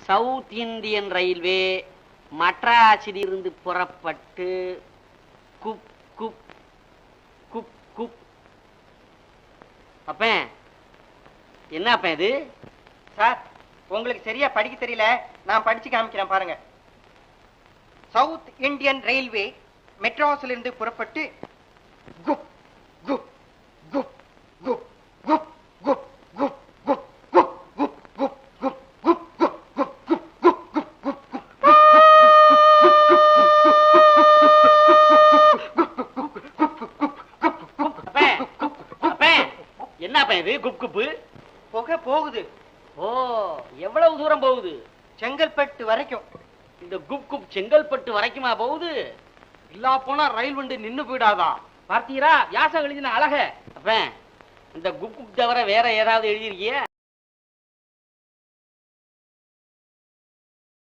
South Indian railway மட்ராஸிலிருந்து புறப்பட்டு குப் குப் குப் குப். அப்ப என்ன அப்ப இது? சார், உங்களுக்கு சரியா படிக்க தெரியல, நான் படிச்சு காமிக்கிறேன் பாருங்க. சவுத் இந்தியன் ரயில்வே மெட்ராஸிலிருந்து புறப்பட்டு குப் குப் குப் குப் குப் குப் குப் குப் குப் குப் குப் குப் குப் குப் குப் குப் என்னப்பா இது? குப் குப்பு புகை போகுது. ஓ, எவ்வளவு தூரம் போகுது? செங்கல்பட்டு வரைக்கும். இந்த குப் குப் செங்கல்பட்டு வரைக்குமா போகுது? இல்லா போனா ரயில் வண்டி நின்னு போயிடாதா? பார்த்தீரா வியாசம் எழுதின அழக. அப்ப இந்த குப் குப் தவிர வேற ஏதாவது எழுதிருக்கிய?